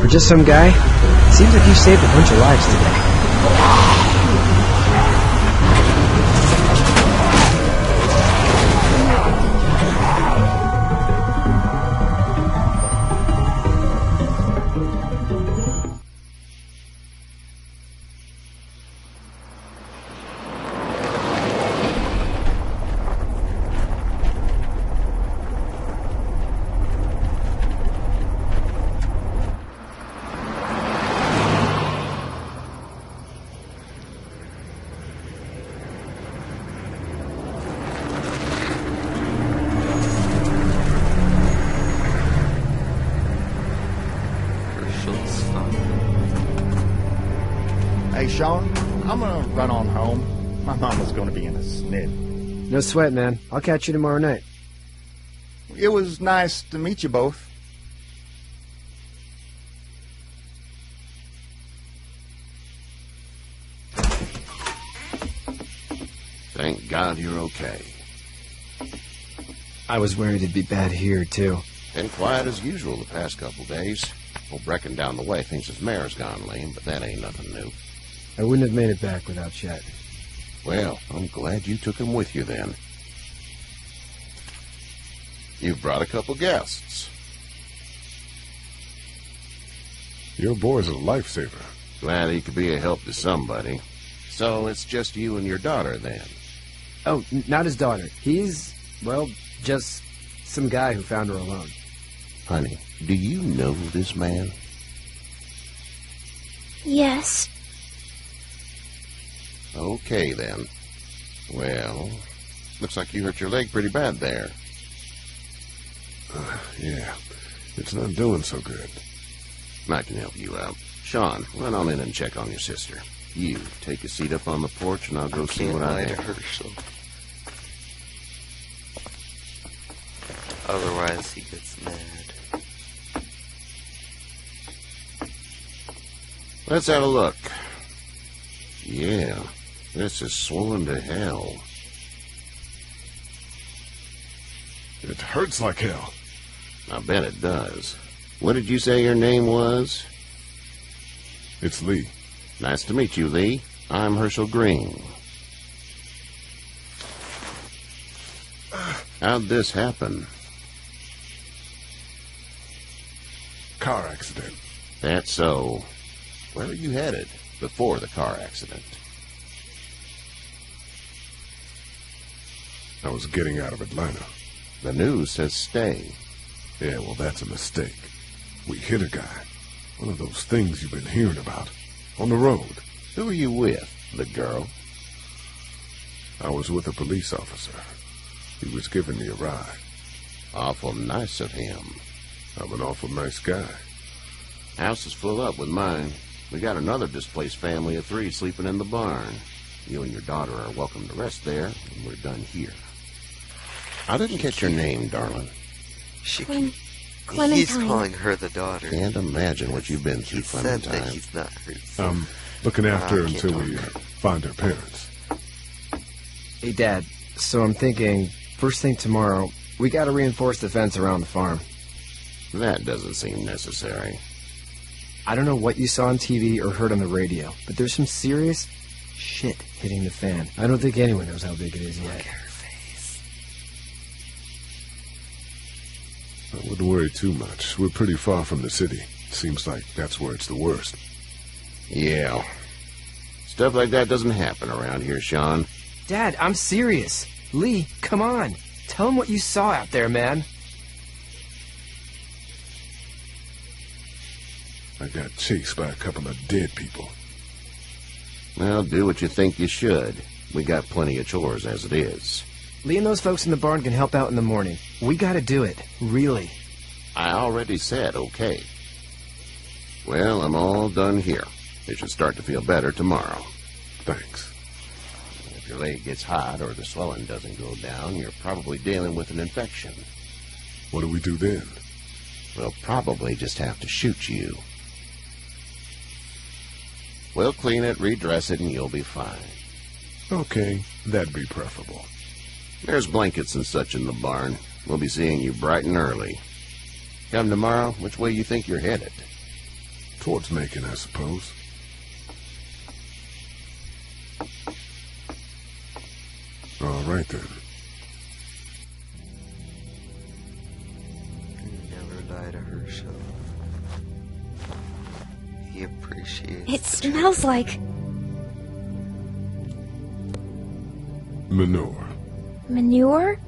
For just some guy, it seems like you saved a bunch of lives today. Hey, Sean, I'm gonna run on home. My mama's gonna be in a snit. No sweat, man. I'll catch you tomorrow night. It was nice to meet you both. Thank God you're okay. I was worried it'd be bad here, too. Been quiet as usual the past couple days. Old Brecken down the way thinks his mare's gone lame, but that ain't nothing new. I wouldn't have made it back without Chet. Well, I'm glad you took him with you then. You've brought a couple guests. Your boy's a lifesaver. Glad he could be a help to somebody. So it's just you and your daughter then? Oh, not his daughter. He's, well, just some guy who found her alone. Honey, do you know this man? Yes. Okay, then. Well, looks like you hurt your leg pretty bad there. Yeah, it's not doing so good. I can help you out. Sean, run on in and check on your sister. You, take a seat up on the porch and I'll go see what I have. Herschel. Otherwise, he gets mad. Let's have a look. Yeah, this is swollen to hell. It hurts like hell. I bet it does. What did you say your name was? It's Lee. Nice to meet you, Lee. I'm Herschel Green. How'd this happen? Car accident. That's so. Where were you headed before the car accident? I was getting out of Atlanta. The news says stay. Yeah, well, that's a mistake. We hit a guy. One of those things you've been hearing about. On the road. Who are you with? The girl? I was with a police officer. He was giving me a ride. Awful nice of him. I'm an awful nice guy. House is full up with mine. We got another displaced family of 3 sleeping in the barn. You and your daughter are welcome to rest there, and we're done here. I didn't catch your name, darling. Clementine. He's calling her the daughter. Can't imagine what you've been through, He said Clementine. that he's not hurt. So I'm looking after her I can't until we talk. find her parents. Hey, Dad, so I'm thinking, first thing tomorrow, we gotta reinforce the fence around the farm. That doesn't seem necessary. I don't know what you saw on TV or heard on the radio, but there's some serious shit hitting the fan. I don't think anyone knows how big it is Look yet. at her face. I wouldn't worry too much. We're pretty far from the city. Seems like that's where it's the worst. Yeah. Stuff like that doesn't happen around here, Sean. Dad, I'm serious. Lee, come on. Tell him what you saw out there, man. I got chased by a couple of dead people. Well, do what you think you should. We got plenty of chores as it is. Lee and those folks in the barn can help out in the morning. We gotta do it. Really. I already said okay. Well, I'm all done here. You should start to feel better tomorrow. Thanks. If your leg gets hot or the swelling doesn't go down, you're probably dealing with an infection. What do we do then? We'll probably just have to shoot you. We'll clean it, redress it, and you'll be fine. Okay, that'd be preferable. There's blankets and such in the barn. We'll be seeing you bright and early. Come tomorrow, which way you think you're headed? Towards Macon, I suppose. All right, then. Never lie to Herschel. He appreciates It the smells like Manure. manure?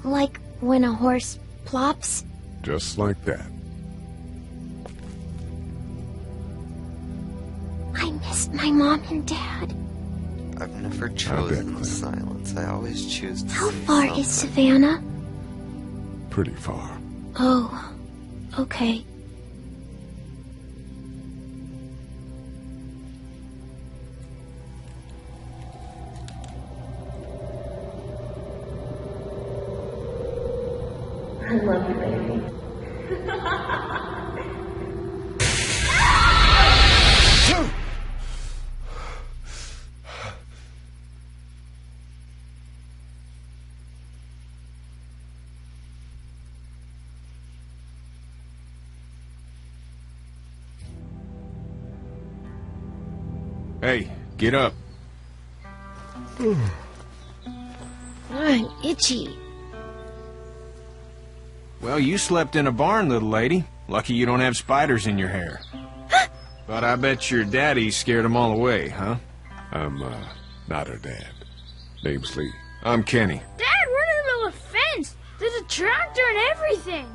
Like when a horse plops? Just like that. I miss my mom and dad. I've never chosen Clem. silence. I always choose to How say far something. is Savannah? Pretty far. Oh, okay. I love you, baby. Hey, get up. I'm itchy. Well, you slept in a barn, little lady. Lucky you don't have spiders in your hair. But I bet your daddy scared them all away, huh? I'm, not her dad. Name's Lee. I'm Kenny. Dad, we're in the middle of a fence. There's a tractor and everything.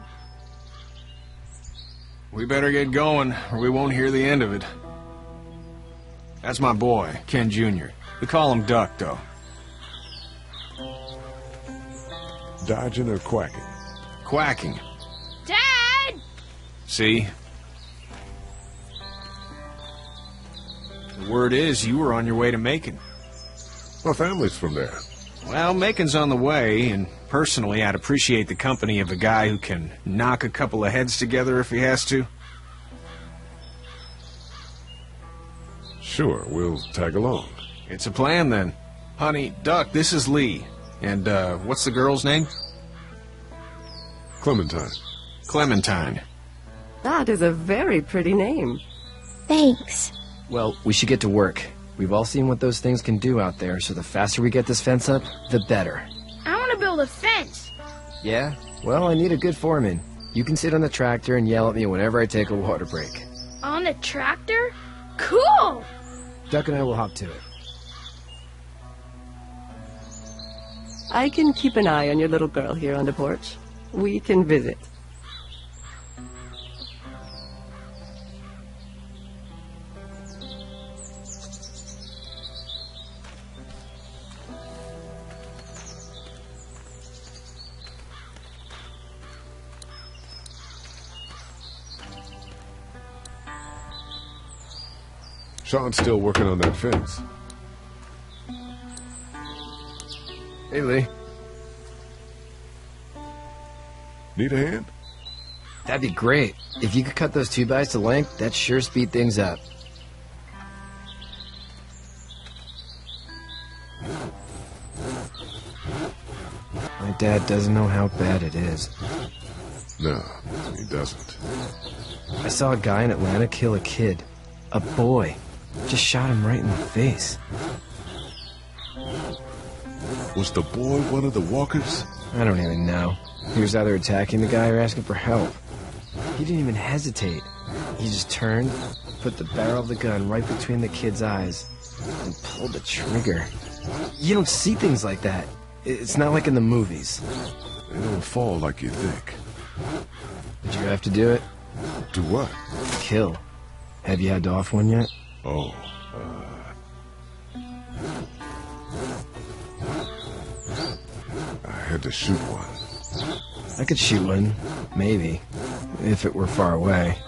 We better get going, or we won't hear the end of it. That's my boy, Ken Jr. We call him Duck, though. Dodging or quacking? Quacking. Dad! See? The word is you were on your way to Macon. My family's from there. Well, Macon's on the way, and personally, I'd appreciate the company of a guy who can knock a couple of heads together if he has to. Sure, we'll tag along. It's a plan, then. Honey, Duck, this is Lee. And, what's the girl's name? Clementine. Clementine. That is a very pretty name. Thanks. Well, we should get to work. We've all seen what those things can do out there, so the faster we get this fence up, the better. I want to build a fence. Yeah? Well, I need a good foreman. You can sit on the tractor and yell at me whenever I take a water break. On the tractor? Cool! Duck and I will hop to it. I can keep an eye on your little girl here on the porch. We can visit. Sean's still working on that fence. Hey, Lee. Need a hand? That'd be great. If you could cut those 2x to length, that'd sure speed things up. My dad doesn't know how bad it is. No, he doesn't. I saw a guy in Atlanta kill a kid. A boy. Just shot him right in the face. Was the boy one of the walkers? I don't even know. He was either attacking the guy or asking for help. He didn't even hesitate. He just turned, put the barrel of the gun right between the kid's eyes, and pulled the trigger. You don't see things like that. It's not like in the movies. They don't fall like you think. Did you have to do it? Do what? Kill. Have you had to off one yet? Oh, I had to shoot one. I could shoot one, maybe, if it were far away.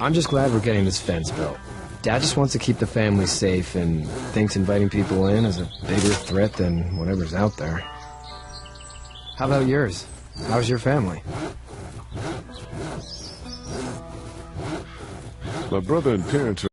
I'm just glad we're getting this fence built. Dad just wants to keep the family safe and thinks inviting people in is a bigger threat than whatever's out there. How about yours? How's your family? My brother and parents are